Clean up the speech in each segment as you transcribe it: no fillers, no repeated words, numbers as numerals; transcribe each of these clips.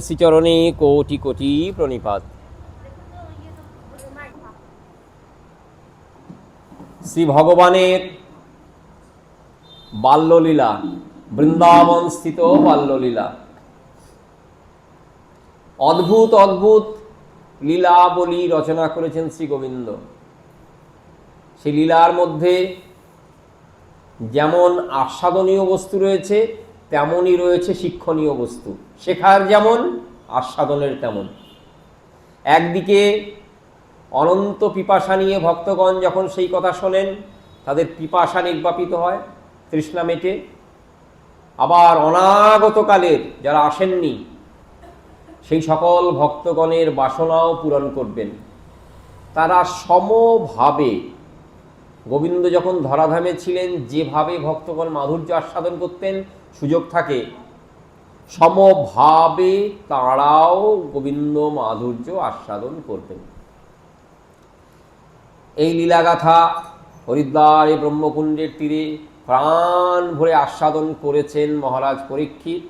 শ্রীচরণে কোটি কোটি প্রণিপাত। শ্রী ভগবানের বাল্যলীলা, বৃন্দাবন স্থিত বাল্যলীলা, অদ্ভুত অদ্ভুত লীলাবলী রচনা করেছেন শ্রী গোবিন্দ। সেই লীলার মধ্যে যেমন আস্বাদনীয় বস্তু রয়েছে, তেমনই রয়েছে শিক্ষণীয় বস্তু। শেখার যেমন, আস্বাদনের তেমন। একদিকে অনন্ত পিপাসা নিয়ে ভক্তগণ যখন সেই কথা শোনেন, তাদের পিপাসা নির্বাপিত হয়, তৃষ্ণা মেটে। আবার অনাগতকালের যারা আসেননি, সেই সকল ভক্তগণের বাসনাও পূরণ করবেন। তারা সমভাবে, গোবিন্দ যখন ধরাধামে ছিলেন, যেভাবে ভক্তগণ মাধুর্য আস্বাদন করতেন, সুযোগ থাকে সমভাবে তাঁরাও গোবিন্দ মাধুর্য আস্বাদন করবেন। এই লীলাগাথা হরিদ্বারে ব্রহ্মকুণ্ডের তীরে প্রাণ ভরে আস্বাদন করেছেন মহারাজ পরীক্ষিত,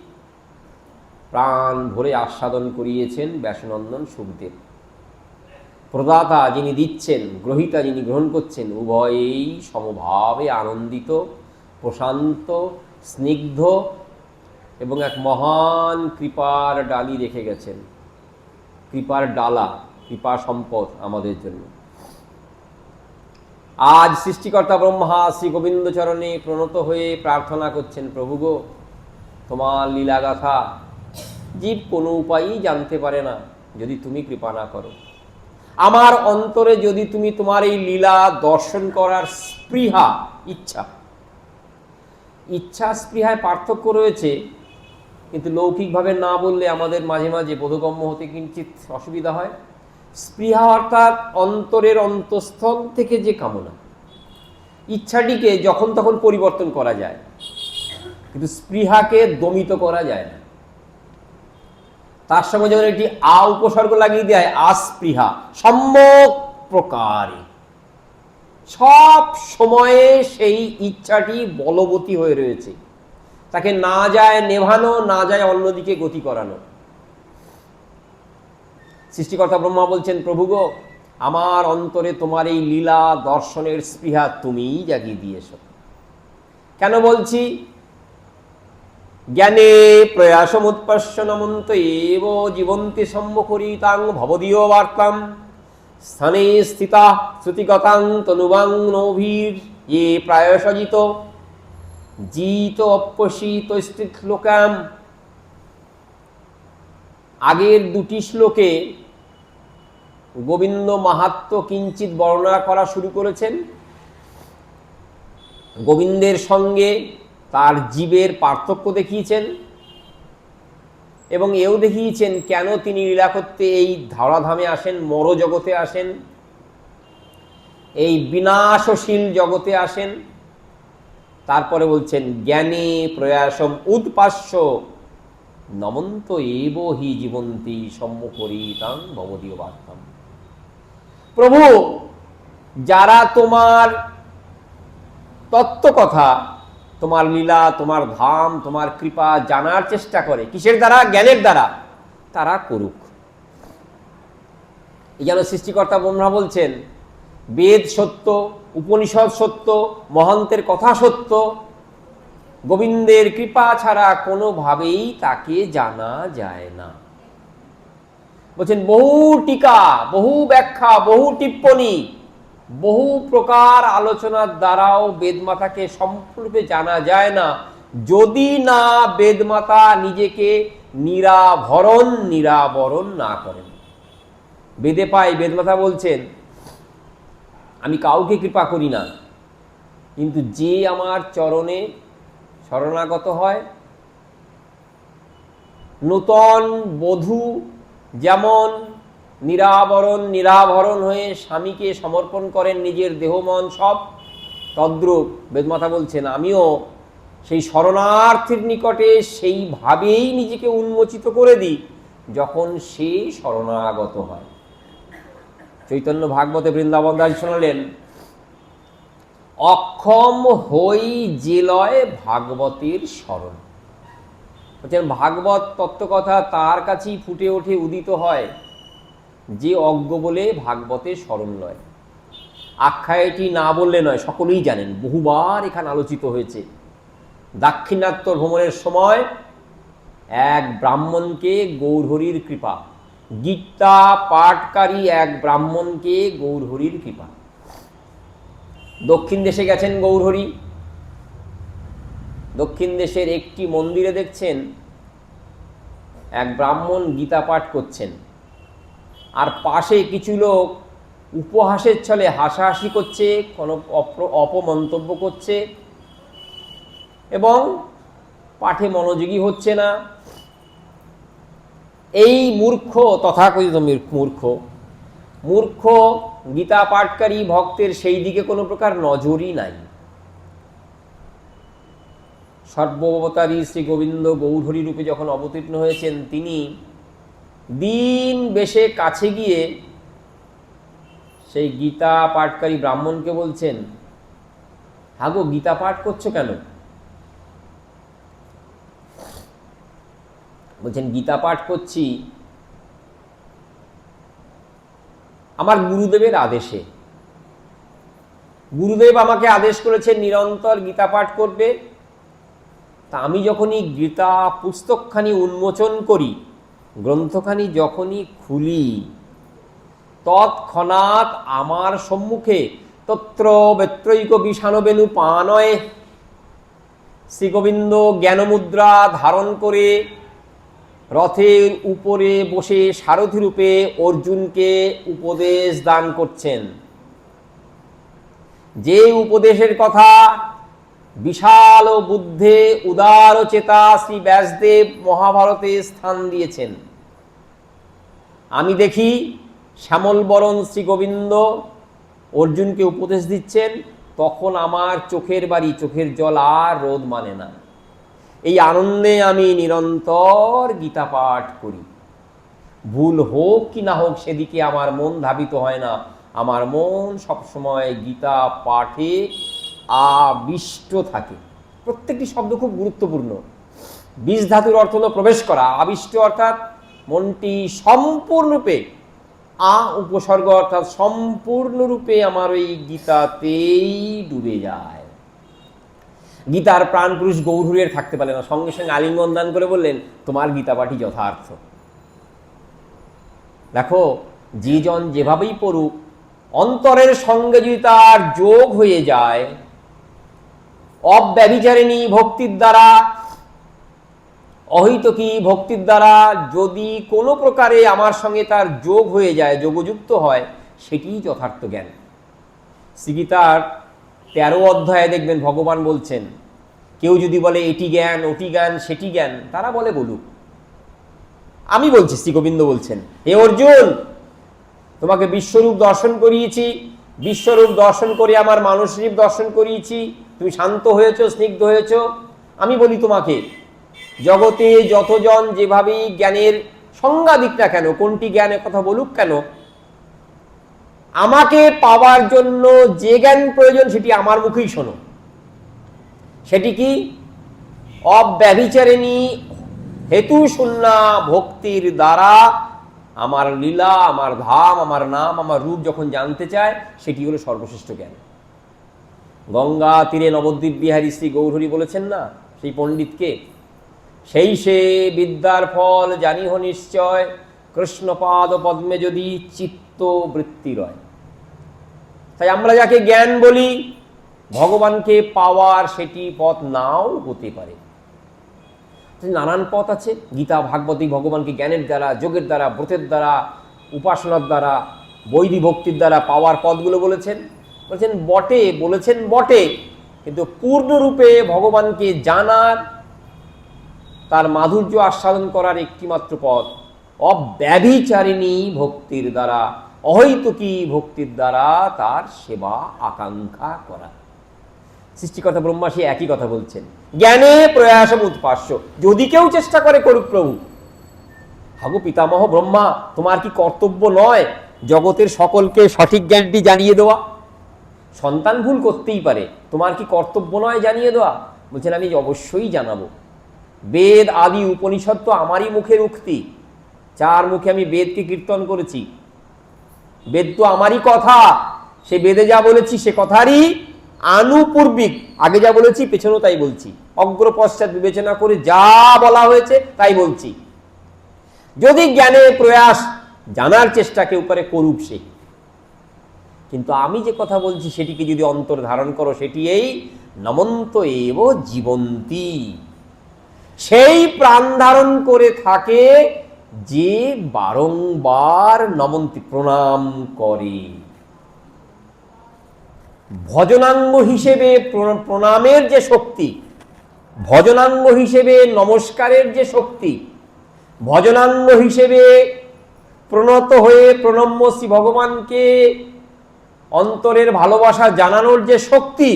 প্রাণ ভরে আস্বাদন করিয়েছেন ব্যাসনন্দন সুখদেব। প্রদাতা যিনি দিচ্ছেন, গ্রহীতা যিনি গ্রহণ করছেন, উভয়েই সমভাবে আনন্দিত, প্রশান্ত, স্নিগ্ধ এবং এক মহান কৃপার ডালি রেখে গেছেন। কৃপার ডালা, কৃপা সম্পদ আমাদের জন্য। আজ সৃষ্টিকর্তা ব্রহ্মা শ্রী গোবিন্দ চরণে প্রণত হয়ে প্রার্থনা করছেন, প্রভু গো, তোমার লীলাগাথা জীব কোনো উপায়েই জানতে পারে না যদি তুমি কৃপা না করো। আমার অন্তরে যদি তুমি তোমার এই লীলা দর্শন করার স্পৃহা, ইচ্ছা স্পৃহায় পার্থক্য রয়েছে, কিন্তু লৌকিকভাবে না বললে আমাদের মাঝে মাঝে বোধগম্য হতে কিঞ্চিত অসুবিধা হয়। স্পৃহা অর্থাৎ অন্তরের অন্তঃস্থল থেকে যে কামনা, ইচ্ছাটিকে যখন তখন পরিবর্তন করা যায়, কিন্তু স্পৃহাকে দমিত করা যায় না। তার সঙ্গে যখন একটি উপসর্গ লাগিয়ে দেয়, আস্পৃহা, সম্যক প্রকারে সব সময়ে সেই ইচ্ছাটি বলবতী হয়ে রয়েছে, তাকে না যায় নেভানো, না যায় অন্যদিকে গতি করানো। সৃষ্টিকর্তা ব্রহ্মা বলছেন, প্রভু গো, আমার অন্তরে তোমার এই লীলা দর্শনের স্পৃহা তুমিই জাগিয়ে দিয়েছ। কেন বলছি? জ্ঞানে প্রয়াসমুৎপশ্যনমন্ত এব জীবন্তি সম্মুখরিতাং ভবদীয় বার্তাম স্থানে স্থিতা শ্রুতিগতাং তনুবাং নৌভীর এ প্রায়সজিত জিত অপ্যসিত শ্লোকাম। আগের দুটি শ্লোকে গোবিন্দ মাহাত্ম্য কিঞ্চিত বর্ণনা করা শুরু করেছেন। গোবিন্দের সঙ্গে তার জীবের পার্থক্য দেখিয়েছেন এবং এও দেখিয়েছেন কেন তিনি লীলা করতে এই ধরাধামে আসেন, মরজগতে আসেন, এই বিনাশশীল জগতে আসেন। তারপরে বলছেন, জ্ঞানে প্রয়াসম উৎপাস্য নমন্ত এব হি জীবন্তি সম্মুখরিতাং ভবদীয় বার্তাম। প্রভু, যারা তোমার তত্ত্ব কথা, তোমার লীলা, তোমার ধাম, তোমার কৃপা জানার চেষ্টা করে, কিসের দ্বারা? জ্ঞানের দ্বারা, তারা করুক। এই যেন সৃষ্টিকর্তা ব্রহ্মা বলছেন, বেদ সত্য, উপনিষদ সত্য, মহান্তের কথা সত্য, গোবিন্দের কৃপা ছাড়া কোনোভাবেই তাকে জানা যায় না। বলছেন, বহু টিকা, বহু ব্যাখ্যা, বহু টিপ্পনী, বহু প্রকার আলোচনার দ্বারাও বেদমাতাকে সম্পূর্ণরূপে জানা যায় না, যদি না বেদমাতা নিজেকে নিরাবরণ না করেন। বেদে পাই বেদমাতা বলছেন, আমি কাউকে কৃপা করি না, কিন্তু যে আমার চরণে শরণাগত হয়, নূতন বধূ যেমন নিরাভরণ হয়ে স্বামীকে সমর্পণ করেন নিজের দেহ মন সব, তদ্রূপ বেদমাতা বলছেন, আমিও সেই শরণার্থীর নিকটে সেইভাবেই নিজেকে উন্মোচিত করে দিই যখন সে শরণাগত হয়। চৈতন্য ভাগবতে বৃন্দাবন দাস শোনালেন, অক্ষম হই যে লয় ভাগবতের শরণ। বলছেন ভাগবত তত্ত্বকথা তার কাছেই ফুটে ওঠে, উদিত হয়, যে অজ্ঞ বলে ভাগবতের স্মরণ নয়। আখ্যায়টি না বললে নয়, সকলেই জানেন, বহুবার এখানে আলোচিত হয়েছে। দাক্ষিণাত্য ভ্রমণের সময় এক ব্রাহ্মণকে গৌরহরির কৃপা, গীতা পাঠকারী এক ব্রাহ্মণকে গৌরহরির কৃপা। দক্ষিণ দেশে গেছেন গৌরহরি, দক্ষিণ দেশের একটি মন্দিরে দেখছেন এক ব্রাহ্মণ গীতা পাঠ করছেন, আর পাশে কিছু লোক উপহাসের ছলে হাসাহাসি করছে, কোনো অপমন্তব্য করছে এবং পাঠে মনোযোগী হচ্ছে না। এই মূর্খ, তথাকথিত মূর্খ গীতা পাঠকারী ভক্তের সেই দিকে কোনো প্রকার নজরই নাই। সর্বাবতারী শ্রী গোবিন্দ গৌরহরি রূপে যখন অবতীর্ণ হয়েছেন, তিনি দিন বেশে কাছে গিয়ে সেই গীতা পাঠকারী ব্রাহ্মণকে বলছেন, হাগো গীতা পাঠ করছো কেন? বলছেন গীতা পাঠ করছি আমার গুরুদেবের আদেশে। গুরুদেব আমাকে আদেশ করেছেন নিরন্তর গীতা পাঠ করবে। তা আমি যখনই গীতা পুস্তকখানি উন্মোচন করি, গ্রন্থখানি যখনই খুলি, তৎক্ষণাৎ আমার সম্মুখে তত্র বেত্রৈক বিষাণবেণু পানয়ে শ্রীগোবিন্দ জ্ঞানমুদ্রা ধারণ করে রথের উপরে বসে সারথি রূপে অর্জুনকে উপদেশ দান করছেন। যে উপদেশের কথা বিশাল বুদ্ধে উদার চেতা শ্রী ব্যাসদেব মহাভারতে স্থান দিয়েছেন, আমি দেখি শ্যামল বরণ শ্রী গোবিন্দ অর্জুনকে উপদেশ দিচ্ছেন, তখন আমার চোখের বাড়ি, চোখের জল আর রোধ মানে না। এই আনন্দে আমি নিরন্তর গীতা পাঠ করি। ভুল হোক কি না হোক সেদিকে আমার মন ধাবিত হয় না, আমার মন সবসময় গীতা পাঠে আবিষ্ট থাকে। প্রত্যেকটি শব্দ খুব গুরুত্বপূর্ণ। বীজ ধাতুর অর্থ হলো প্রবেশ করা, আবিষ্ট অর্থাৎ মনটি সম্পূর্ণরূপে, উপসর্গ অর্থাৎ সম্পূর্ণরূপে আমার ওই গীতাতেই ডুবে যায়। গীতার প্রাণ পুরুষ গৌরহরির থাকতে পারে না, সঙ্গে সঙ্গে আলিঙ্গন দান করে বললেন, তোমার গীতা পাঠই যথার্থ। দেখো, যে জন যেভাবেই পড়ুক, অন্তরের সঙ্গে যদি তার যোগ হয়ে যায়, অব্যভিচারিণী ভক্তির দ্বারা, অহৈতুকী ভক্তির দ্বারা যদি কোনো প্রকারে আমার সঙ্গে তার যোগ হয়ে যায়, যোগযুক্ত হয়, সেটিই যথার্থ জ্ঞান। শ্রীগীতার 13 অধ্যায়ে দেখবেন ভগবান বলছেন, কেউ যদি বলে এটি জ্ঞান, ওটি জ্ঞান, সেটি জ্ঞান, তারা বলে বলুক, আমি বলছি, শ্রী গোবিন্দ বলছেন, হে অর্জুন, তোমাকে বিশ্বরূপ দর্শন করিয়েছি, বিশ্বরূপ দর্শন করে আমার মানসরূপ দর্শন করিয়েছি, তুমি শান্ত হয়েছ, স্নিগ্ধ হয়েছ। আমি বলি তোমাকে, জগতে যতজন যেভাবেই জ্ঞানের সংজ্ঞা দিক না কেন, কোনটি জ্ঞানের কথা বলুক কেন, আমাকে পাওয়ার জন্য যে জ্ঞান প্রয়োজন সেটি আমার মুখেই শোনো। সেটি কি? অব্যভিচারিণী হেতু শূন্যা ভক্তির দ্বারা আমার লীলা, আমার ধাম, আমার নাম, আমার রূপ যখন জানতে চায়, সেটি হলো সর্বশ্রেষ্ঠ জ্ঞান। গঙ্গা তীরে নবদ্বীপ বিহারী শ্রী গৌরহরি বলেছেন না সেই পণ্ডিতকে, সেই সে বিদ্যার ফল জানিহ নিশ্চয়, কৃষ্ণপাদ পদ্মে যদি চিত্ত বৃত্তি রয়। তাই আমরা যাকে জ্ঞান বলি, ভগবানকে পাওয়ার সেটি পথ নাও হতে পারে। নানান পথ আছে। গীতা ভাগবতী ভগবানকে জ্ঞানের দ্বারা, যোগের দ্বারা, ব্রতের দ্বারা, উপাসনার দ্বারা, বৈদিক ভক্তির দ্বারা পাওয়ার পথগুলো বলেছেন বটে, কিন্তু পূর্ণরূপে ভগবানকে জানার, তার মাধুর্য আস্বাদন করার একটিমাত্র পথ অব্যভিচারিণী ভক্তির দ্বারা, অহৈতুকী ভক্তির দ্বারা তার সেবা আকাঙ্ক্ষা করা। সৃষ্টিকর্তা ব্রহ্মা সে একই কথা বলছেন, জ্ঞানে প্রয়াসম উৎপাস্য, যদি কেউ চেষ্টা করে করুক প্রভু। হাগো পিতামহ ব্রহ্মা, তোমার কি কর্তব্য নয় জগতের সকলকে সঠিক জ্ঞানটি জানিয়ে দেওয়া? সন্তান ভুল করতেই পারে, তোমার কি কর্তব্য নয় জানিয়ে দেওয়া? বলছেন আমি অবশ্যই জানাবো। বেদ আদি উপনিষদ তো আমারই মুখের উক্তি, যার মুখে আমি বেদকে কীর্তন করেছি। বেদ তো আমারই কথা, সে বেদে যা বলেছি সে কথারই আনুপূর্বিক, আগে যা বলেছি পেছনেও তাই বলছি, অগ্র পশ্চাৎ বিবেচনা করে যা বলা হয়েছে তাই বলছি। যদি জ্ঞানের প্রয়াস, জানার চেষ্টা কেউ করে, করুক সে, কিন্তু আমি যে কথা বলছি সেটিকে যদি অন্তর ধারণ করো, সেটি এই নমন্ত এব জীবন্তী, সেই প্রাণ ধারণ করে থাকে যে বারংবার নমন্তি প্রণাম করে। ভজনাঙ্গ হিসেবে প্রণামের যে শক্তি, ভজনাঙ্গ হিসেবে নমস্কারের যে শক্তি, ভজনাঙ্গ হিসেবে প্রণত হয়ে প্রণম্য শ্রী ভগবানকে অন্তরের ভালোবাসা জানানোর যে শক্তি,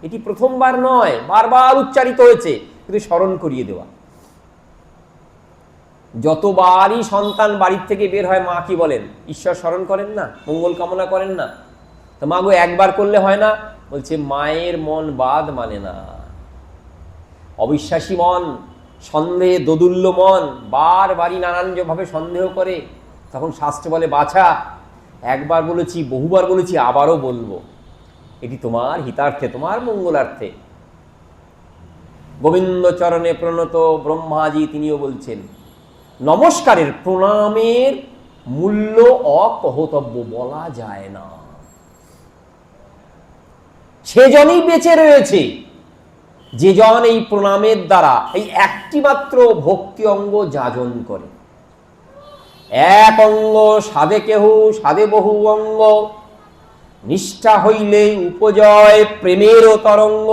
এটি প্রথমবার নয়, বারবার উচ্চারিত হয়েছে, কিন্তু স্মরণ করিয়ে দেওয়া। যতবারই সন্তান বাড়ির থেকে বের হয়, মা কি বলেন? ঈশ্বর স্মরণ করেন না, মঙ্গল কামনা করেন না? তো মা গো একবার করলে হয় না? বলছে মায়ের মন বাদ মানে না, অবিশ্বাসী মন, সন্দেহে দোদুল্য মন বারবারই নানানভাবে সন্দেহ করে। তখন শাস্ত্র বলে, বাছা একবার বলেছি, বহুবার বলেছি, আবারও বলবো, এটি তোমার হিতার্থে, তোমার মঙ্গলার্থে। গোবিন্দ চরণে প্রণত ব্রহ্মাজি তিনিও বলছেন, নমস্কারের, প্রণামের মূল্য অকহতব্য, বলা যায় না। সেজনই বেঁচে রয়েছে যেজন এই প্রণামের দ্বারা এই একটি মাত্র ভক্তি অঙ্গ যাজন করে। এক অঙ্গ সাধে কেহু, সাধে বহু অঙ্গ, নিষ্ঠা হইলে উপজয় প্রেমেরও তরঙ্গ।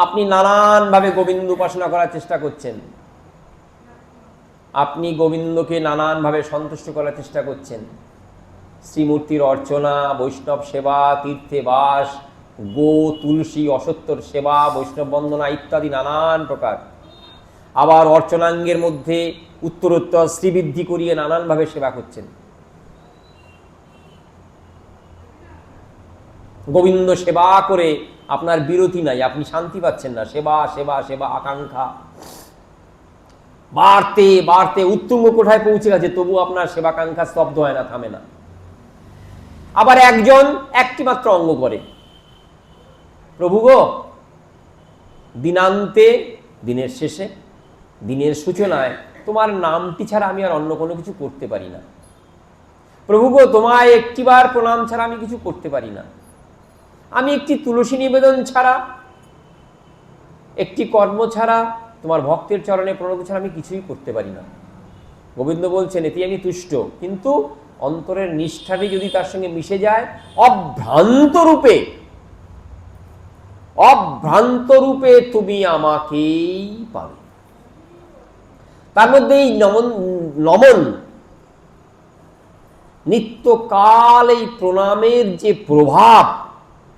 আপনি নানানভাবে গোবিন্দ উপাসনা করার চেষ্টা করছেন, আপনি গোবিন্দকে নানানভাবে সন্তুষ্ট করার চেষ্টা করছেন, শ্রীমূর্তির অর্চনা, বৈষ্ণব সেবা, তীর্থে বাস, গো তুলসী অসত্যর সেবা, বৈষ্ণব বন্দনা ইত্যাদি নানান প্রকার। আবার অর্চনাঙ্গের মধ্যে উত্তরোত্তর শ্রীবৃদ্ধি করিয়ে নানানভাবে সেবা করছেন। গোবিন্দ সেবা করে আপনার বিরতি নাই, আপনি শান্তি পাচ্ছেন না, সেবা সেবা সেবা আকাঙ্ক্ষা বাড়তে বাড়তে উত্তুঙ্গ কোঠায় পৌঁছে গেছে, তবু আপনার সেবাকাঙ্ক্ষা স্তব্ধ হয় না, থামে না। আবার একজন একটি মাত্র অঙ্গ করে, প্রভু গো দিনান্তে, দিনের শেষে, দিনের সূচনায় তোমার নামটি ছাড়া আমি আর অন্য কোনো কিছু করতে পারি না। প্রভু গো তোমায় একটিবার প্রণাম ছাড়া আমি কিছু করতে পারি না। আমি একটি তুলসী নিবেদন ছাড়া, একটি কর্ম ছাড়া, তোমার ভক্তের চরণে প্রণত ছাড়া আমি কিছুই করতে পারি না। গোবিন্দ বলছেন, এতে আমি তুষ্ট, কিন্তু অন্তরের নিষ্ঠাটি যদি তার সঙ্গে মিশে যায়, অভ্রান্ত রূপে, অভ্রান্ত রূপে তুমি আমাকেই পাবে। তার মধ্যে এই নমন নিত্যকাল এই প্রণামের যে প্রভাব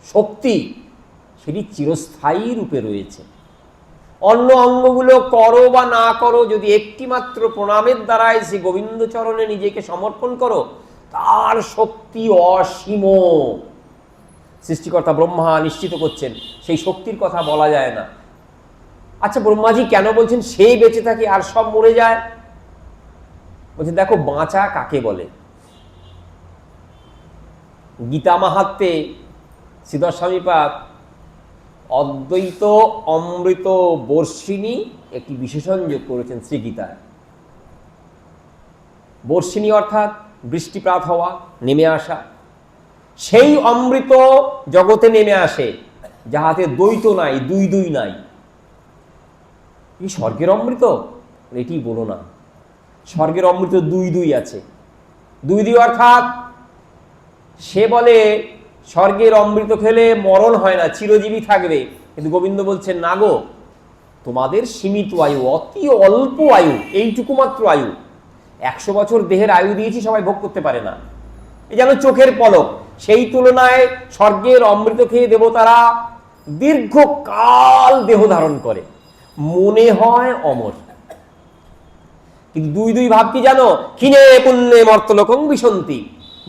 শক্তি, সেটি চিরস্থায়ী রূপে রয়েছে। অন্য অঙ্গগুলো করো বা না করো, যদি একটি মাত্র প্রণামের দ্বারাই সে গোবিন্দ চরণে নিজেকে সমর্পণ করো, তার শক্তি অসীম। সৃষ্টিকর্তা ব্রহ্মা নিশ্চিত করছেন, সেই শক্তির কথা বলা যায় না। আচ্ছা ব্রহ্মাজি কেন বলছেন সে বেঁচে থাকে আর সব মরে যায়? বলছেন দেখো বাঁচা কাকে বলে। গীতা মাহাত্ম্যে শ্রীধর স্বামীপাদ অদ্বৈত অমৃত বর্ষিণী একটি বিশেষণ যোগ করেছেন শ্রীগীতায়। বর্ষিণী অর্থাৎ বৃষ্টিপাত হওয়া, নেমে আসা। সেই অমৃত জগতে নেমে আসে যাহাতে দ্বৈত নাই, দুই দুই নাই। এই স্বর্গের অমৃত? এটি বলো না, স্বর্গের অমৃত দুই দুই আছে। দুই দুই অর্থাৎ সে বলে স্বর্গের অমৃত খেলে মরণ হয় না, চিরজীবী থাকবে। কিন্তু গোবিন্দ বলছেন না গো, তোমাদের সীমিত আয়ু, অতি অল্প আয়ু, এইটুকু মাত্র আয়ু। 100 বছর দেহের আয়ু দিয়েছি, সবাই ভোগ করতে পারে না। এই যেন চোখের পলক, সেই তুলনায় স্বর্গের অমৃত খেয়ে দেবতারা দীর্ঘকাল দেহ ধারণ করে, মনে হয় অমর। কিন্তু দুই দুই ভাব কি জানো? ক্ষীণে পুণ্যে মর্তলোকং বিশন্তি।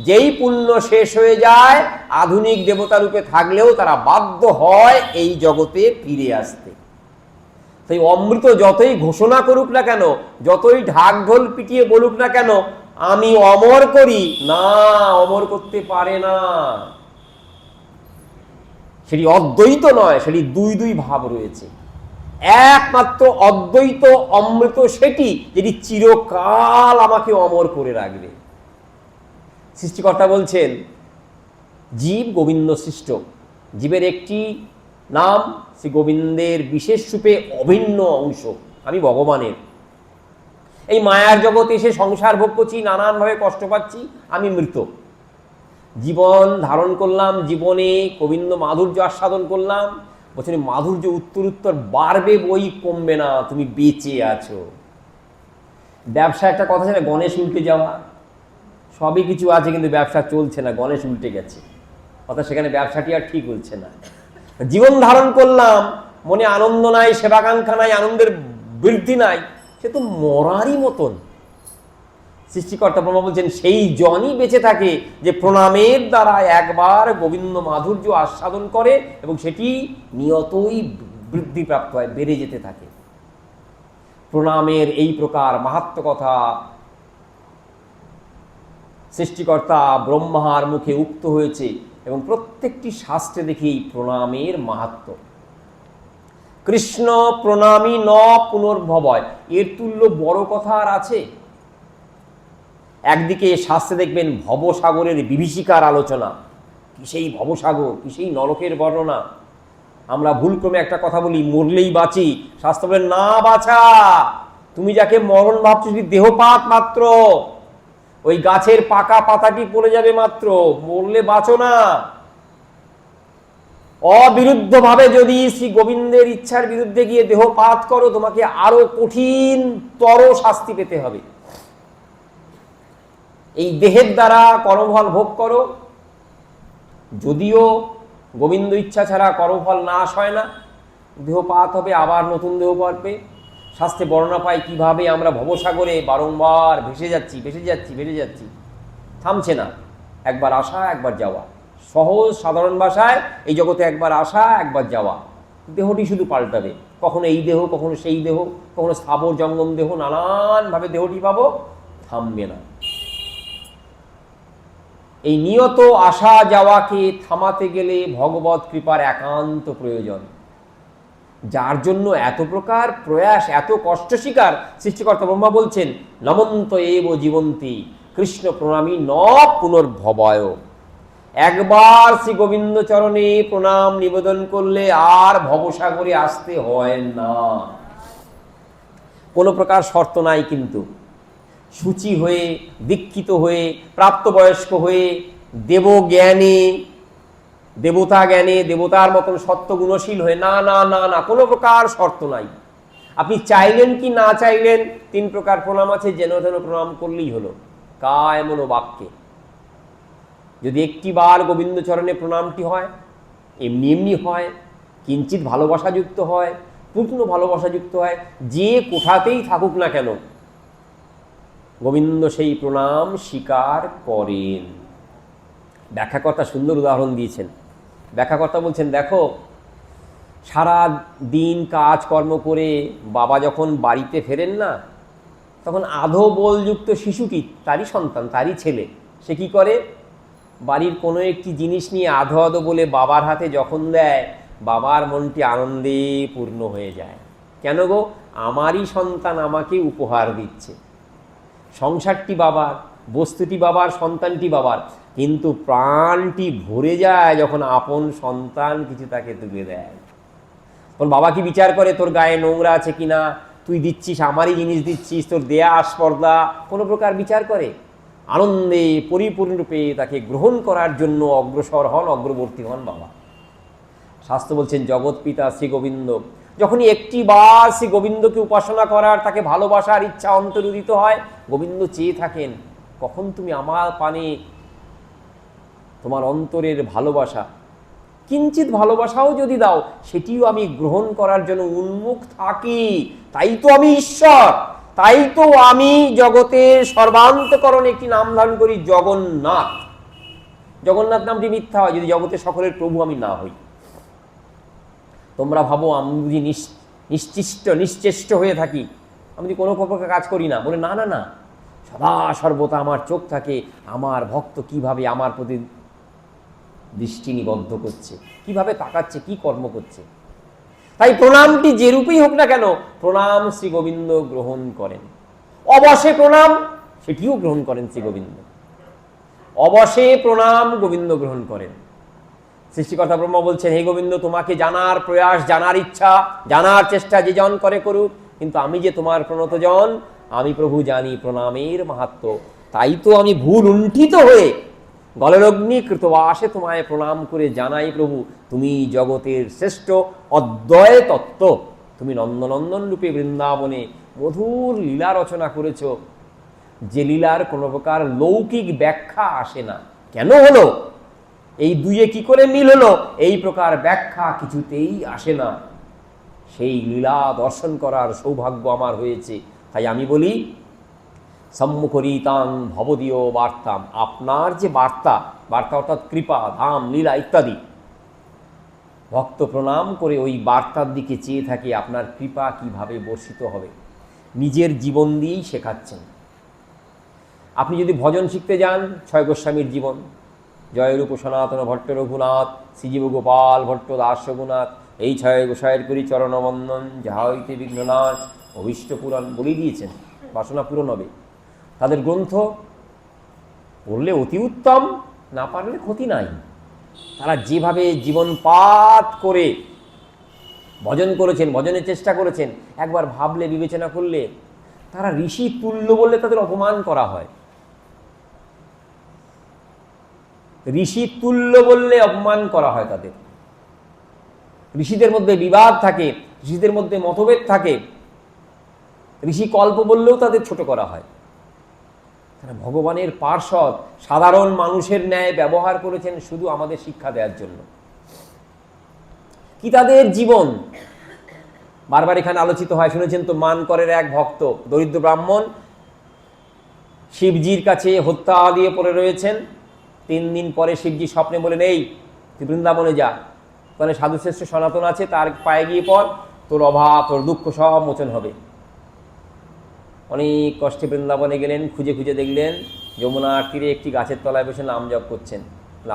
যেই পুণ্য শেষ হয়ে যায়, আধুনিক দেবতা রূপে থাকলেও তারা বাধ্য হয় এই জগতে ফিরে আসতে। সেই অমৃত যতই ঘোষণা করুক না কেন, যতই ঢাক ঢোল পিটিয়ে বলুক না কেন আমি অমর করি, না, অমর করতে পারে না। সেটি অদ্বৈত নয়, সেটি দুই দুই ভাব রয়েছে। একমাত্র অদ্বৈত অমৃত সেটি যেটি চিরকাল আমাকে অমর করে রাখবে। সৃষ্টিকর্তা বলছেন জীব গোবিন্দ সৃষ্ট, জীবের একটি নাম, শ্রী গোবিন্দের বিশেষ রূপে অভিন্ন অংশ, আমি ভগবানের। এই মায়ার জগতে এসে সংসার ভোগ করছি, নানানভাবে কষ্ট পাচ্ছি, আমি মৃত। জীবন ধারণ করলাম, জীবনে গোবিন্দ মাধুর্য আস্বাদন করলাম, বলছেন মাধুর্য উত্তর উত্তর বাড়বে, বই কমবে না, তুমি বেঁচে আছো। ব্যবসা একটা কথা আছে না, গণেশ উল্টে যাওয়া, সবই কিছু আছে কিন্তু ব্যবসা চলছে না, গণেশ উল্টে গেছে, অর্থাৎ সেখানে ব্যবসাটি আর ঠিক হচ্ছে না। জীবন ধারণ করলাম, মনে আনন্দ নাই, সেবাকাঙ্ক্ষা নাই, আনন্দের বৃদ্ধি নাই, সে তো মরারই মতন। সৃষ্টিকর্তা ব্রহ্মা বলছেন সেই জনই বেঁচে থাকে যে প্রণামের দ্বারা একবার গোবিন্দ মাধুর্য আস্বাদন করে এবং সেটি নিয়তই বৃদ্ধিপ্রাপ্ত হয়, বেড়ে যেতে থাকে। প্রণামের এই প্রকার মাহাত্ম্য কথা সৃষ্টিকর্তা ব্রহ্মার মুখে উক্ত হয়েছে এবং প্রত্যেকটি শাস্ত্রে দেখি এই প্রণামের মাহাত্ম্য। কৃষ্ণ প্রণামী ন পুনর্ভবয়, এর তুল্য বড় কথা আর আছে? একদিকে শাস্ত্রে দেখবেন ভবসাগরের বিভীষিকার আলোচনা, কি সেই ভবসাগর, কি সেই নরকের বর্ণনা। আমরা ভুলক্রমে একটা কথা বলি, মরলেই বাঁচি। শাস্ত্র বলেন না বাছা, তুমি যাকে মরণ ভাবছো সেটি দেহপাত মাত্র, ওই গাছের পাকা পাতাটি পড়ে যাবে মাত্র, মরলে বাঁচো না। অবিরুদ্ধভাবে যদি শ্রী গোবিন্দের ইচ্ছার বিরুদ্ধে গিয়ে দেহপাত করো, তোমাকে আরো কঠিনতর শাস্তি পেতে হবে। এই দেহের দ্বারা কর্মফল ভোগ করো, যদিও গোবিন্দ ইচ্ছা ছাড়া কর্মফল নাশ হয় না, দেহপাত হবে, আবার নতুন দেহ পাবে। শাস্ত্রে বর্ণনা পাই কিভাবে আমরা ভবসাগরে বারংবার ভেসে যাচ্ছি, ভেসে যাচ্ছি, ভেসে যাচ্ছি, থামছে না। একবার আসা, একবার যাওয়া, সহজ সাধারণ ভাষায় এই জগতে একবার আসা, একবার যাওয়া। দেহটি শুধু পাল্টাবে, কখনো এই দেহ, কখনো সেই দেহ, কখনো স্থাবর জঙ্গম দেহ, নানানভাবে দেহটি পাবো, থামবে না। এই নিয়ত আসা যাওয়াকে থামাতে গেলে ভগবত কৃপার একান্ত প্রয়োজন, যার জন্য এত প্রকার প্রয়াস, এত কষ্ট স্বীকার। সৃষ্টিকর্তা ব্রহ্মা বলছেন নমন্ত এব জীবন্তী কৃষ্ণ প্রণামী ন পুনর্ভবয়। একবার শ্রী গোবিন্দ চরণে প্রণাম নিবেদন করলে আর ভবসাগরে আসতে হয় না। কোনো প্রকার শর্ত নাই কিন্তু। শুচি হয়ে, দীক্ষিত হয়ে, প্রাপ্তবয়স্ক হয়ে, দেবজ্ঞানে, দেবতা জ্ঞানে, দেবতার মতন সত্যগুণশীল হয়ে, না না না না, কোনো প্রকার শর্ত নাই। আপনি চাইলেন কি না চাইলেন, 3 প্রকার প্রণাম আছে, যেন তেন প্রণাম করলেই হলো, কায় মনো বাক্যে। যদি একটি বার গোবিন্দ চরণে প্রণামটি হয়, এমনি এমনি হয়, কিঞ্চিত ভালোবাসাযুক্ত হয়, পূর্ণ ভালোবাসাযুক্ত হয়, যে কোঠাতেই থাকুক না কেন গোবিন্দ সেই প্রণাম স্বীকার করেন। ব্যাখ্যাকর্তা সুন্দর উদাহরণ দিয়েছেন। ব্যাখ্যাকর্তা বলছেন দেখো, সারা দিন কাজকর্ম করে বাবা যখন বাড়িতে ফেরেন না, তখন আধো বলযুক্ত শিশুটি, তারই সন্তান, তারই ছেলে, সে কি করে, বাড়ির কোনো একটি জিনিস নিয়ে আধো আধো বলে বাবার হাতে যখন দেয়, বাবার মনটি আনন্দে পূর্ণ হয়ে যায়। কেন গো, আমারই সন্তান আমাকে উপহার দিচ্ছে। সংসারটি বাবার, বস্তুটি বাবার, সন্তানটি বাবার, কিন্তু প্রাণটি ভরে যায় যখন আপন সন্তান কিছু তাকে তুলে দেয়। তখন বাবা কি বিচার করে তোর গায়ে নোংরা আছে কিনা, তুই দিচ্ছিস, আমারই জিনিস দিচ্ছিস, তোর দেয়া আস্পর্ধা কোনো প্রকার বিচার করে? আনন্দে পরিপূর্ণরূপে তাকে গ্রহণ করার জন্য অগ্রসর হন, অগ্রবর্তী হন বাবা। শাস্ত্র বলছেন জগৎ পিতা শ্রী গোবিন্দ যখনই একটি বার শ্রী গোবিন্দকে উপাসনা করার, তাকে ভালোবাসার ইচ্ছা অন্তর্উদিত হয়, গোবিন্দ চেয়ে থাকেন কখন তুমি আমার পানে তোমার অন্তরের ভালোবাসা, কিঞ্চিত ভালোবাসাও যদি দাও, সেটিও আমি গ্রহণ করার জন্য উন্মুখ থাকি। তাই তো আমি ঈশ্বর, তাই তো আমি জগতের সর্বান্তকরণে একটি নাম ধারণ করি, জগন্নাথ। জগন্নাথ নামটি মিথ্যা হয় যদি জগতের সকলের প্রভু আমি না হই। তোমরা ভাবো আমি বুঝি নিশ্চেষ্ট হয়ে থাকি, আমি যদি কোনো প্রকার কাজ করি না, বলে না না না, সদা সর্বদা আমার চোখ থাকে আমার ভক্ত কিভাবে আমার প্রতি দৃষ্টি নিবদ্ধ করছে, কিভাবে তাকাচ্ছে, কি কর্ম করছে। তাই প্রণামটি যে রূপেই হোক না কেন, প্রণাম শ্রী গোবিন্দ গ্রহণ করেন। অবশ্যে প্রণাম সেটিও গ্রহণ করেন শ্রী গোবিন্দ, অবশ্যে প্রণাম গোবিন্দ গ্রহণ করেন। সৃষ্টিকর্তা ব্রহ্মা বলছেন, হে গোবিন্দ, তোমাকে জানার প্রয়াস, জানার ইচ্ছা, জানার চেষ্টা যে জন করে করুক, কিন্তু আমি যে তোমার প্রণত জন, আমি প্রভু জানি প্রণামের মাহাত্ম্য। তাই তো আমি ভুল উণ্ঠিত হয়ে গলরগ্নি কৃতবাসে তোমায় প্রণাম করে জানাই, প্রভু তুমি জগতের শ্রেষ্ঠ অদ্বয় তত্ত্ব, তুমি নন্দনন্দন রূপে বৃন্দাবনে মধুর লীলা রচনা করেছ, যে লীলার কোনো প্রকার লৌকিক ব্যাখ্যা আসে না। কেন হলো, এই দুইয়ে কি করে মিল হলো, এই প্রকার ব্যাখ্যা কিছুতেই আসে না। সেই লীলা দর্শন করার সৌভাগ্য আমার হয়েছে। তাই আমি বলি, সম্মুখরিতাং ভবদীয় বার্তাম, আপনার যে বার্তা অর্থাৎ কৃপা, ধাম, লীলা ইত্যাদি, ভক্ত প্রণাম করে ওই বার্তার দিকে চেয়ে থাকে, আপনার কৃপা কিভাবে বর্ষিত হবে, নিজের জীবন দিয়েই শেখাচ্ছেন। আপনি যদি ভজন শিখতে যান, ছয় গোস্বামীর জীবন, জয়রূপ সনাতন ভট্ট রঘুনাথ, শ্রীজীব গোপাল ভট্ট দাস রঘুনাথ, এই ছয় গোসাইয়ের করি চরণবন্দন, যাহা হইতে বিঘ্ননাশ, অভীষ্ট পুরাণ বলে দিয়েছেন, বাসনা পূরণ হবে। তাদের গ্রন্থ পড়লে অতি উত্তম, না পারলে ক্ষতি নাই। তারা যেভাবে জীবনপাত করে ভজন করেছেন, ভজনের চেষ্টা করেছেন, একবার ভাবলে, বিবেচনা করলে তারা ঋষি তুল্য বললে তাদের অপমান করা হয়। ঋষি তুল্য বললে অপমান করা হয় তাদের। ঋষিদের মধ্যে বিবাদ থাকে, ঋষিদের মধ্যে মতভেদ থাকে, ঋষি কল্প বললেও তাদের ছোট করা হয়। তারা ভগবানের পার্ষদ, সাধারণ মানুষের ন্যায় ব্যবহার করেছেন শুধু আমাদের শিক্ষা দেওয়ার জন্য। কি তাদের জীবন বারবার এখানে আলোচিত হয়, শুনেছেন তো, মানকরের এক ভক্ত, দরিদ্র ব্রাহ্মণ, শিবজির কাছে হত্যা দিয়ে পড়ে রয়েছেন। 3 দিন পরে শিবজি স্বপ্নে বলেন, এই তুই বৃন্দাবনে যা, ওখানে সাধুশ্রেষ্ঠ সনাতন আছে, তার পায়ে গিয়ে পর, তোর অভাব, তোর দুঃখ সব মোচন হবে। অনেক কষ্টে বৃন্দাবনে গেলেন, খুঁজে খুঁজে দেখলেন যমুনার তীরে একটি গাছের তলায় বসে নাম জপ করছেন।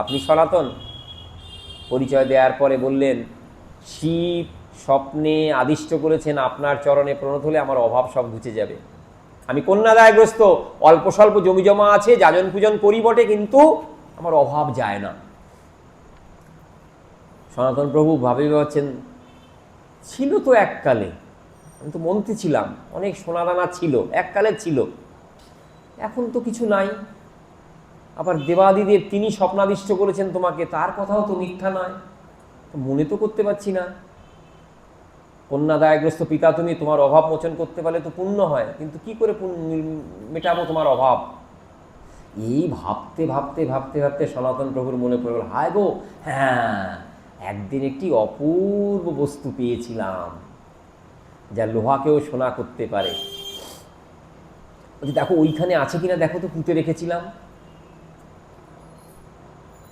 আপনি সনাতন? পরিচয় দেওয়ার পরে বললেন, শিব স্বপ্নে আদিষ্ট করেছেন আপনার চরণে প্রণত হলে আমার অভাব সব ঘুচে যাবে। আমি কন্যাদায়গ্রস্ত, অল্প স্বল্প জমি জমা আছে, যাজন পূজন করি বটে, কিন্তু আমার অভাব যায় না। সনাতন প্রভু ভাবে ভাবছেন, ছিল তো এককালে, আমি তো মন্ত্রী ছিলাম, অনেক সোনাদানা ছিল, এককালে ছিল, এখন তো কিছু নাই। আবার দেবাদিদেব তিনি স্বপ্নাদিষ্ট করেছেন তোমাকে, তার কথাও তো মিথ্যা নয়, মনে তো করতে পারছি না। কন্যাদায়গ্রস্ত পিতা তুমি, তোমার অভাব মোচন করতে পারলে তো পুণ্য হয়, কিন্তু কি করে মেটাবো তোমার অভাব? এই ভাবতে ভাবতে ভাবতে ভাবতে সনাতন প্রভুর মনে পড়ে গেল, হায় গো, হ্যাঁ, একদিন একটি অপূর্ব বস্তু পেয়েছিলাম, যা লোহাকেও সোনা করতে পারে। দেখো ওইখানে আছে কিনা দেখো তো, পুঁতে রেখেছিলাম।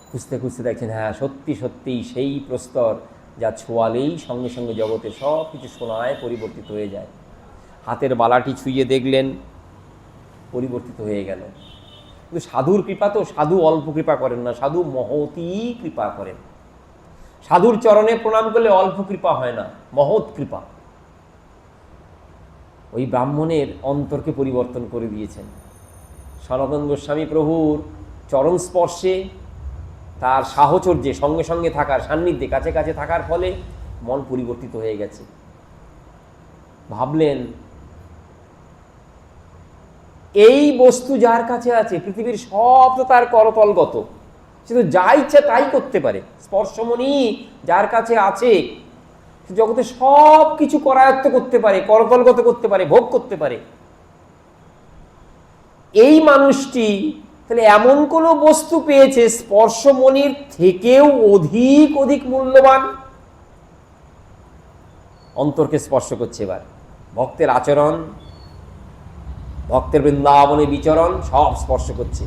খুঁজতে খুঁজতে দেখছেন, হ্যাঁ সত্যি সত্যিই সেই প্রস্তর, যা ছোঁয়ালেই সঙ্গে সঙ্গে জগতে সব কিছু সোনায় পরিবর্তিত হয়ে যায়। হাতের বালাটি ছুঁয়ে দেখলেন, পরিবর্তিত হয়ে গেল। কিন্তু সাধুর কৃপা তো, সাধু অল্প কৃপা করেন না, সাধু মহতী কৃপা করেন। সাধুর চরণে প্রণাম করলে অল্প কৃপা হয় না, মহৎ কৃপা। ওই ব্রাহ্মণের অন্তরকে পরিবর্তন করে দিয়েছেন। সনাতন গোস্বামী প্রভুর চরণ স্পর্শে, তার সাহচর্যে, সঙ্গে সঙ্গে থাকার, সান্নিধ্যে কাছে কাছে থাকার ফলে মন পরিবর্তিত হয়ে গেছে। ভাবলেন, এই বস্তু যার কাছে আছে, পৃথিবীর সব তো তার করতলগত, সে তো যা ইচ্ছা তাই করতে পারে। স্পর্শমণি যার কাছে আছে, জগতে সব কিছু করায়ত্ত করতে পারে, করতলগত করতে পারে, ভোগ করতে পারে। এই মানুষটি তাহলে এমন কোনো বস্তু পেয়েছে স্পর্শমণির থেকেও অধিক অধিক মূল্যবান, অন্তরকে স্পর্শ করছে। এবার ভক্তের আচরণ, ভক্তের বৃন্দাবনে বিচরণ সব স্পর্শ করছে।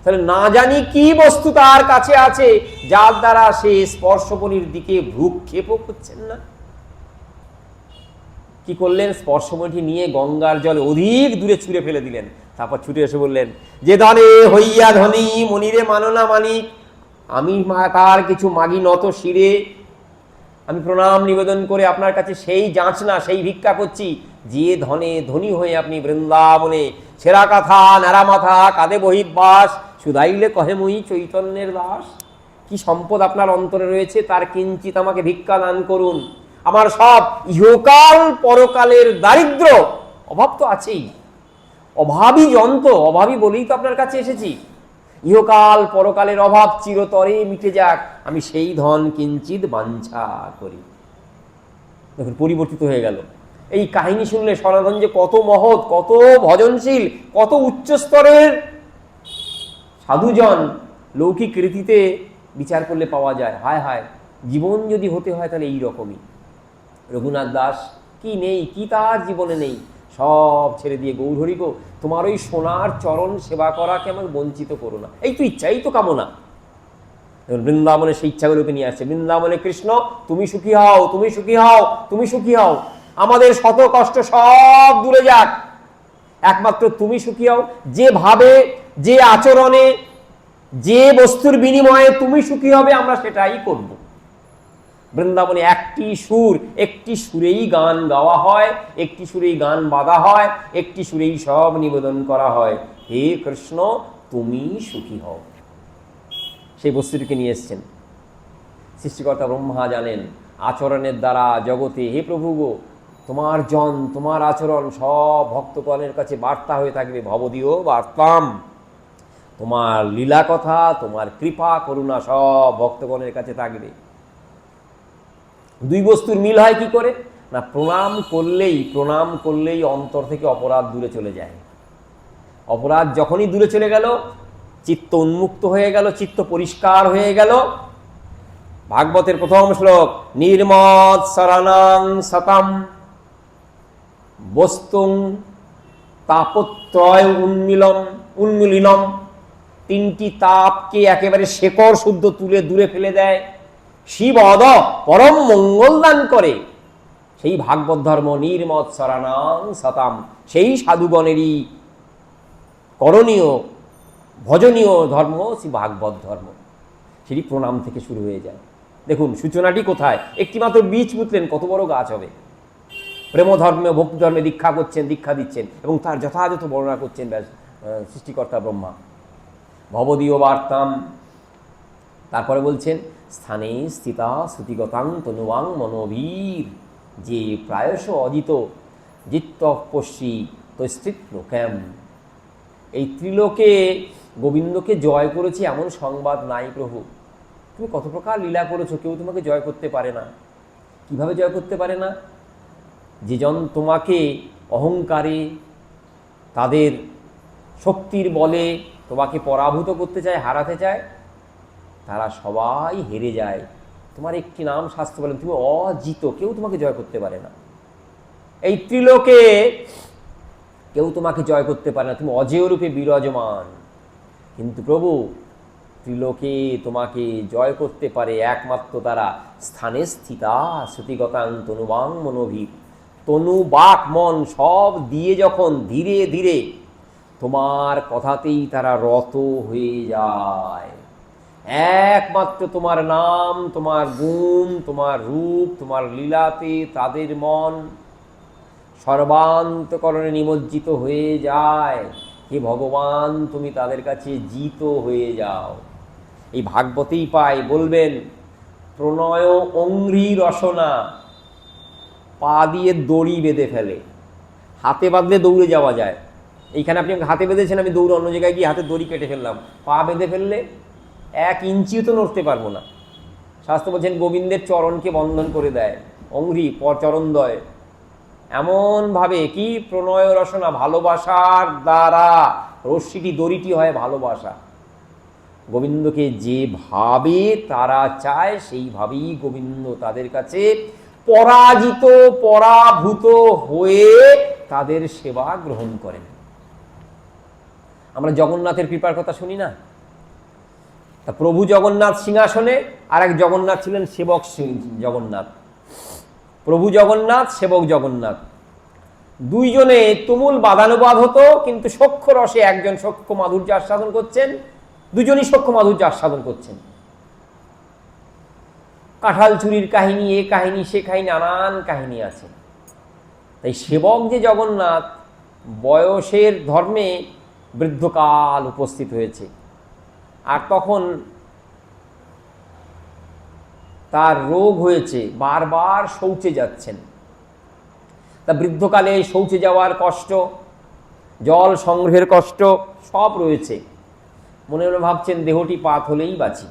তাহলে না জানি কি বস্তু তার কাছে আছে, যার দ্বারা সে স্পর্শমণির দিকে ভ্রুক্ষেপও করছেন না। কি করলেন? স্পর্শমণিটি নিয়ে গঙ্গার জলে অধিক দূরে ছুঁড়ে ফেলে দিলেন। তারপর ছুটে এসে বললেন, যে ধনে হইয়া ধনী, মনিরে মানো না মানিক, আমি তার কিছু মাগি নত শিরে, আমি প্রণাম নিবেদন করে আপনার কাছে সেই যাচনা, সেই ভিক্ষা করছি, যে ধনে ধনী হয়ে আপনি বৃন্দাবনে ছেঁড়া কাঁথা ন্যাড়া মাথা কাঁধে বহির্বাস, শুধাইলে কহে মুই চৈতন্যের দাস। কি সম্পদ আপনার অন্তরে রয়েছে, তার কিঞ্চিত আমাকে ভিক্ষা দান করুন। আমার সব ইহকাল পরকালের দারিদ্র, অভাব তো আছেই, অভাবী যন্ত্র, অভাবী বলেই তো আপনার কাছে এসেছি। ইহকাল পরকালের অভাব চিরতরে মিটে যাক, আমি সেই ধন কিঞ্চিত বাঞ্ছা করি। দেখুন পরিবর্তিত হয়ে গেল। এই কাহিনী শুনলে সনাতন যে কত মহৎ, কত ভজনশীল, কত উচ্চস্তরের সাধুজন, লৌকিক রীতিতে বিচার করলে পাওয়া যায়। হায় হায়, জীবন যদি হতে হয় তাহলে এই রকমই। রঘুনাথ দাস কি নেই, কি তার জীবনে নেই, সব ছেড়ে দিয়ে গৌর হরি গো, তোমার ওই সোনার চরণ সেবা করাকে আমাকে বঞ্চিত করো না, এই তো ইচ্ছা, এই তো কামনা। বৃন্দাবনে সেই ইচ্ছাগুলোকে নিয়ে আসছে। বৃন্দাবনে কৃষ্ণ, তুমি সুখী হও, তুমি সুখী হও, তুমি সুখী হও, আমাদের শত কষ্ট সব দূরে যাক, একমাত্র তুমি সুখী হও। যে ভাবে, যে আচরণে, যে বস্তুর বিনিময়ে তুমি সুখী হবে, আমরা সেটাই করব। বৃন্দাবনে একটি সুর, একটি সুরেই গান গাওয়া হয়, একটি সুরেই গান বাঁধা হয়, একটি সুরেই সব নিবেদন করা হয়, হে কৃষ্ণ তুমি সুখী হও। সেই বস্তুটিকে নিয়ে এসছেন। সৃষ্টিকর্তা ব্রহ্মা জানেন আচরণের দ্বারা জগতে, হে প্রভু গো, তোমার জন, তোমার আচরণ সব ভক্তগণের কাছে বার্তা হয়ে থাকবে, ভবদীয় বার্তাম, তোমার লীলা কথা, তোমার কৃপা করুণা সব ভক্তগণের কাছে থাকবে। দুই বস্তুর মিল হয় কি করে? না, প্রণাম করলেই অন্তর থেকে অপরাধ দূরে চলে যায়। অপরাধ যখনই দূরে চলে গেল, চিত্ত উন্মুক্ত হয়ে গেল, চিত্ত পরিষ্কার হয়ে গেল। ভাগবতের প্রথম শ্লোক, নির্মৎ শরণং সতম বস্তুং তাপত্রয় উন্মূলিনম, তিনটি তাপকে একেবারে শেকড় শুদ্ধ তুলে দূরে ফেলে দেয়, শিব অদ পরম মঙ্গল দান করে। সেই ভাগবত ধর্ম, নির্মৎ শরণং সতম, সেই সাধুগণেরই করণীয় ভজনীয় ধর্ম শ্রী ভাগবত ধর্ম। সেটি প্রণাম থেকে শুরু হয়ে যায়। দেখুন সূচনাটি কোথায়, একটি মাত্র বীজ পুঁতলেন, কত বড় গাছ হবে। প্রেম ধর্মে, ভক্তি ধর্মে দীক্ষা করছেন, দীক্ষা দিচ্ছেন, এবং তার যথাযথ বর্ণনা করছেন সৃষ্টিকর্তা ব্রহ্মা। ভবদীয় বার্তাম, তারপরে বলছেন স্থানে স্থিতা শ্রুতিগতাং তনুবাং মনোবীর, যে প্রায়শ অজিত জিত্তপস্যি তস্থিত লোক্যাম। এই ত্রিলোকে গোবিন্দকে জয় করেছি এমন সংবাদ নাই প্রভু। তুমি কত প্রকার লীলা করেছো, কেউ তোমাকে জয় করতে পারে না। কিভাবে জয় করতে পারে না? যেজন তোমাকে অহংকারে, তাদের শক্তির বলে তোমাকে পরাভূত করতে চায়, হারাতে চায়, তারা সবাই হেরে যায়। তোমার একটি নাম শাস্ত্র বলেন, তুমি অজিত, কেউ তোমাকে জয় করতে পারে না। এই ত্রিলোকে কেউ তোমাকে জয় করতে পারে না, তুমি অজেয় রূপে বিরাজমান। কিন্তু প্রভু, ত্রিলোকে তোমাকে জয় করতে পারে একমাত্র তারা স্থানে স্থিতা শ্রুতিগতাং তনুবাং মনোভীর। তনু, বাক, মন সব দিয়ে যখন ধীরে ধীরে তোমার কথাতেই তারা রত হয়ে যায়, একমাত্র তোমার নাম, তোমার গুণ, তোমার রূপ, তোমার লীলাতে তাদের মন সর্বান্তকরণে নিমজ্জিত হয়ে যায়। হে ভগবান, তুমি তাদের কাছে জিত হয়ে যাও। এই ভাগবতেই পাই, বলবেন প্রণয় অঙ্ঘ্রি রসনা, পা দিয়ে দড়ি বেঁধে ফেলে, হাতে বাঁধলে দৌড়ে যাওয়া যায়। এইখানে আপনি হাতে বেঁধেছেন, আমি দৌড়ে অন্য জায়গায় গিয়ে হাতে দড়ি কেটে ফেললাম, পা বেঁধে ফেললে 1 ইঞ্চিও তো নড়তে পারবো না। শাস্ত্র বলছেন গোবিন্দের চরণকে বন্ধন করে দেয়, অঙ্ঘ্রি চরণদ্বয়। এমনভাবে কি প্রণয় রসনা, ভালোবাসার দ্বারা রশ্মিটি, দড়িটি হয় ভালোবাসা। গোবিন্দকে যেভাবে তারা চায় সেইভাবেই গোবিন্দ তাদের কাছে পরাজিত, পরাভূত হয়ে তাদের সেবা গ্রহণ করেন। আমরা জগন্নাথের কৃপার কথা শুনি না? তা প্রভু জগন্নাথ সিংহাসনে, আর এক জগন্নাথ ছিলেন সেবক জগন্নাথ। প্রভু জগন্নাথ, সেবক জগন্নাথ। দুইজনে তুমুল বাদানুবাদ হতো, কিন্তু সখ্য রসে একজন সখ্য মাধুর্য আস্বাদন করছেন, দুজনই সখ্য মাধুর্য আস্বাদন করছেন। কাঁঠাল চুরির কাহিনী, এ কাহিনী সে কাহিনী, নানান কাহিনী আছে। তাই সেবক যে জগন্নাথ বয়সের ধর্মে বৃদ্ধকাল উপস্থিত হয়েছে, আর তখন তার রোগ হয়েছে, বারবার শৌচে যাচ্ছেন। তা বৃদ্ধকালে শৌচে যাওয়ার কষ্ট, জল সংগ্রহের কষ্ট সব রয়েছে। মনে মনে ভাবছেন দেহটি পাত হলেই বাঁচি।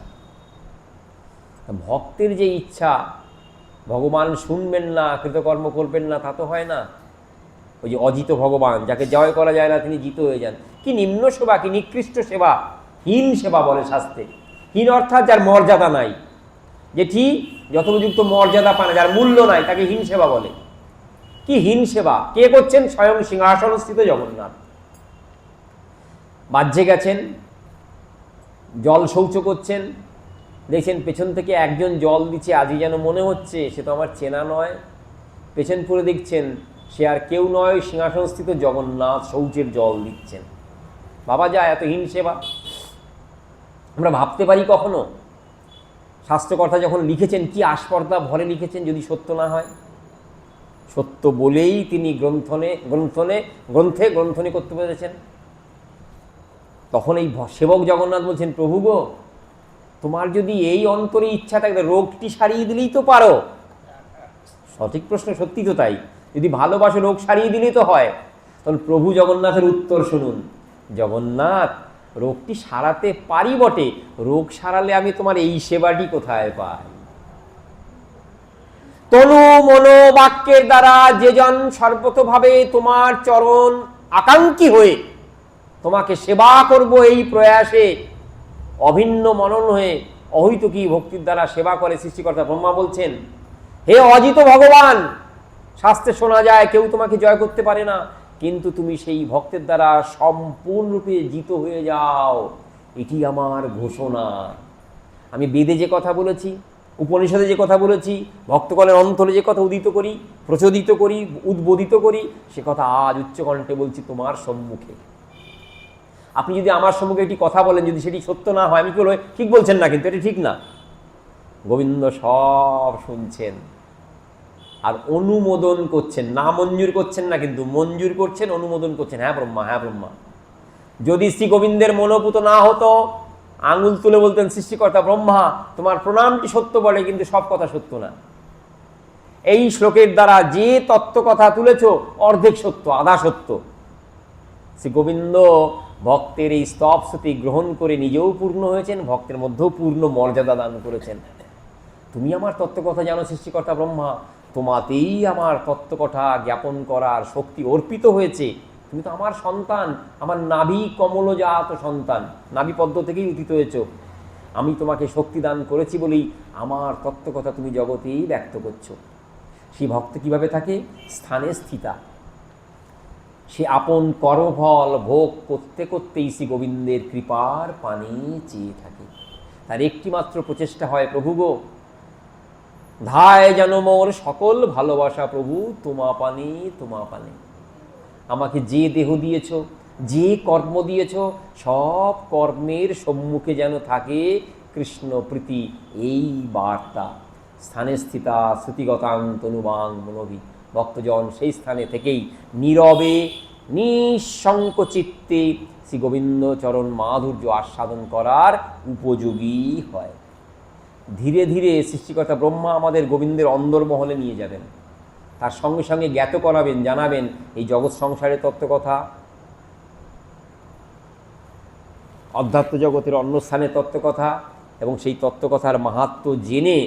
ভক্তের যে ইচ্ছা, ভগবান শুনবেন না, কৃতকর্ম করবেন না, তা তো হয় না। ওই যে অজিত ভগবান, যাকে জয় করা যায় না তিনি জিত হয়ে যান। কি নিম্ন সেবা, কি নিকৃষ্ট সেবা, হীন সেবা বলে শাস্ত্রে। হীন অর্থাৎ যার মর্যাদা নাই, যেটি যথোপযুক্ত মর্যাদা পায় না, যার মূল্য নাই, তাকে হীন সেবা বলে। কি হীন সেবা কে করছেন? স্বয়ং সিংহাসনস্থিত জগন্নাথ। বাহ্যে গেছেন, জল শৌচ করছেন, দেখছেন পেছন থেকে একজন জল দিচ্ছে, আজই যেন মনে হচ্ছে সে তো আমার চেনা নয়। পেছন পুরে দেখছেন সে আর কেউ নয়, সিংহাসনস্থিত জগন্নাথ শৌচের জল দিচ্ছেন। ভাবা যায় এত হীন সেবা? আমরা ভাবতে পারি কখনো? শাস্ত্রকর্তা যখন লিখেছেন কি আস্পর্ধা ভরে লিখেছেন, যদি সত্য না হয়। সত্য বলেই তিনি গ্রন্থনে করতে পেরেছেন। তখন এই সেবক জগন্নাথ বলছেন, প্রভু গো, তোমার যদি এই অন্তরে ইচ্ছা থাকে রোগটি সারিয়ে দিলেই তো পারো। সঠিক প্রশ্ন, সত্যি তো তাই। যদি ভালোবাসো রোগ সারিয়ে দিলেই তো হয়। তখন প্রভু জগন্নাথের উত্তর শুনুন, জগন্নাথ, রোগটি সারাতে পারি বটে, রোগ সারালে আমি তোমার এই সেবাটি কোথায় পাই? তনু মনো বাক্যের দ্বারা যে জন সর্বতভাবে তোমার চরণ আকাঙ্ক্ষী হয়ে তোমাকে সেবা করব এই প্রয়াসে অভিন্ন মনন হয়ে অহৈতুকী ভক্তির দ্বারা সেবা করে, সৃষ্টিকর্তা ব্রহ্মা বলছেন, হে অজিত ভগবান, শাস্ত্রে শোনা যায় কেউ তোমাকে জয় করতে পারে না, কিন্তু তুমি সেই ভক্তের দ্বারা সম্পূর্ণরূপে জিত হয়ে যাও, এটি আমার ঘোষণা। আমি বেদে যে কথা বলেছি, উপনিষদে যে কথা বলেছি, ভক্তগণের অন্তরে যে কথা উদিত করি, প্রচোদিত করি, উদ্বোধিত করি, সে কথা আজ উচ্চকণ্ঠে বলছি তোমার সম্মুখে। আপনি যদি আমার সম্মুখে একটি কথা বলেন, যদি সেটি সত্য না হয়, আমি কি বলবো ঠিক বলছেন না, কিন্তু এটি ঠিক না। গোবিন্দ সব শুনছেন আর অনুমোদন করছেন, না মঞ্জুর করছেন না, কিন্তু মঞ্জুর করছেন, অনুমোদন করছেন। হ্যাঁ ব্রহ্মা, হ্যাঁ ব্রহ্মা। যদি শ্রী গোবিন্দের মনোপুত না হতো, আঙুল তুলে বলতেন, সৃষ্টিকর্তা ব্রহ্মা, তোমার প্রণামটি সত্য বলে, কিন্তু সব কথা সত্য না। এই শ্লোকের দ্বারা যে তত্ত্ব কথা তুলেছ, অর্ধেক সত্য, আধা সত্য। শ্রী গোবিন্দ ভক্তের এই স্তব স্তুতি গ্রহণ করে নিজেও পূর্ণ হয়েছেন, ভক্তের মধ্যেও পূর্ণ মর্যাদা দান করেছেন। তুমি আমার তত্ত্বকথা জানো সৃষ্টিকর্তা ব্রহ্মা, তোমাতেই আমার তত্ত্বকথা জ্ঞাপন করার শক্তি অর্পিত হয়েছে। তুমি তো আমার সন্তান, আমার নাভি কমলজাত সন্তান, নাভি পদ্ম থেকেই উদিত হয়েছ। আমি তোমাকে শক্তি দান করেছি বলেই আমার তত্ত্বকথা তুমি জগতেই ব্যক্ত করছো। সেই ভক্ত কিভাবে থাকে? স্থানে স্থিতা। সে আপন কর্মফল ভোগ করতে করতেই শ্রী গোবিন্দের কৃপার পানে চেয়ে থাকে। তার একটি মাত্র প্রচেষ্টা হয়, প্রভু গো, ধায় যেন মোর সকল ভালোবাসা প্রভু তোমা পানে, তোমা পানে। আমাকে যে দেহ দিয়েছ, যে কর্ম দিয়েছ, সব কর্মের সম্মুখে যেন থাকে কৃষ্ণ প্রীতি, এই বার্তা। স্থানে স্থিতা শ্রুতিগতাং তনুবাং মনোবি। ভক্তজন সেই স্থানে থেকেই নীরবে নিঃসংকোচিত্তে শ্রী গোবিন্দ চরণ মাধুর্য আস্বাদন করার উপযোগী হয়। ধীরে ধীরে সৃষ্টিকর্তা ব্রহ্মা আমাদের গোবিন্দের অন্দরমহলে নিয়ে যাবেন, তার সঙ্গে সঙ্গে জ্ঞাত করাবেন, জানাবেন এই জগৎ সংসারের তত্ত্বকথা, অধ্যাত্ম জগতের অন্যস্থানের তত্ত্বকথা, এবং সেই তত্ত্বকথার মাহাত্ম্য জেনে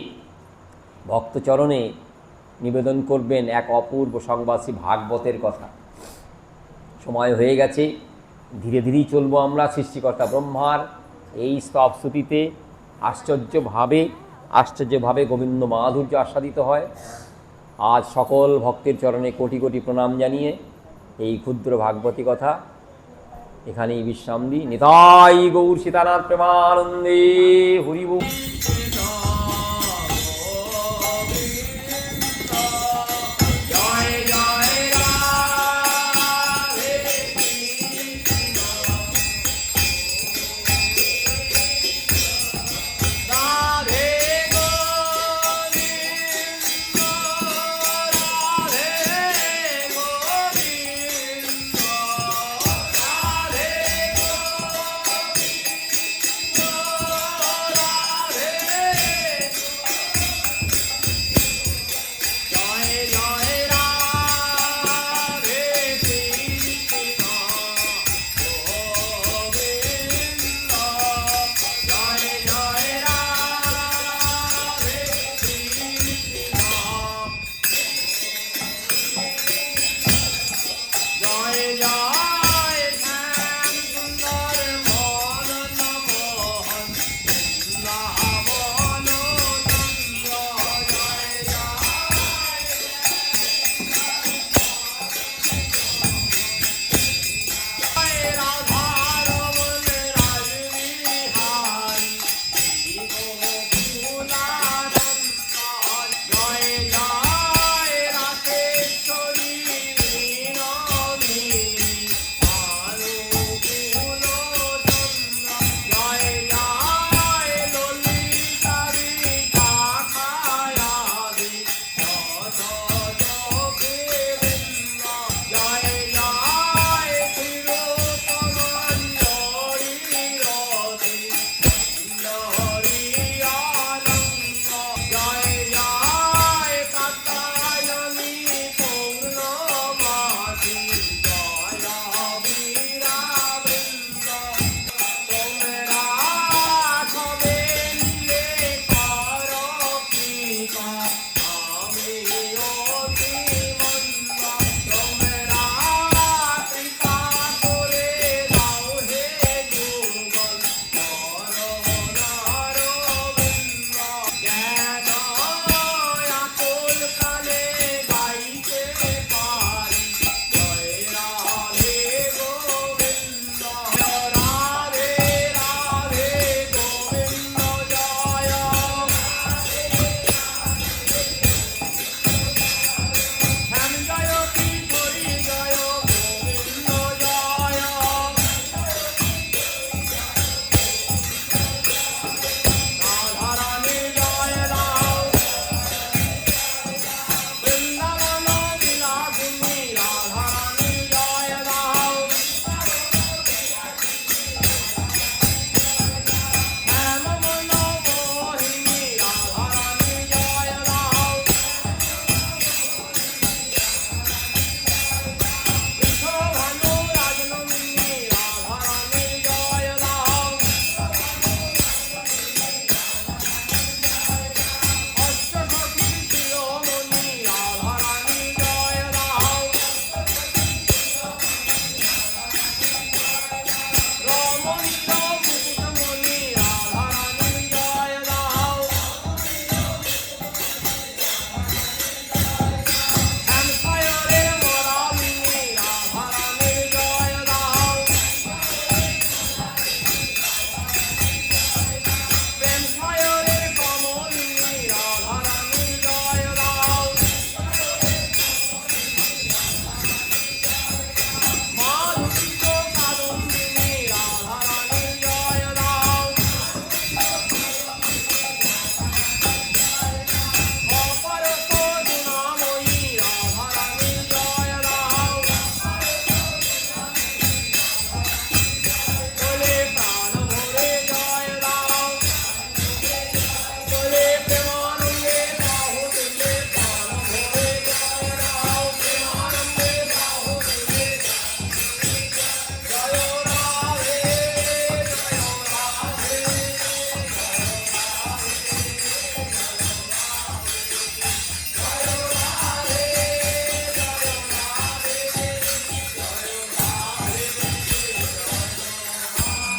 ভক্তচরণে নিবেদন করবেন এক অপূর্ব সংবাদ, শ্রী ভাগবতের কথা। সময় হয়ে গেছে, ধীরে ধীরেই চলবো আমরা সৃষ্টিকর্তা ব্রহ্মার এই স্তব স্তুতিতে। আশ্চর্যভাবে গোবিন্দ মাধুর্য আস্বাদিত হয়। আজ সকল ভক্তের চরণে কোটি কোটি প্রণাম জানিয়ে এই ক্ষুদ্র ভাগবতী কথা এখানেই বিশ্রাম দিই। নিতাই গৌর সীতানাথ প্রেমানন্দে হরি বল।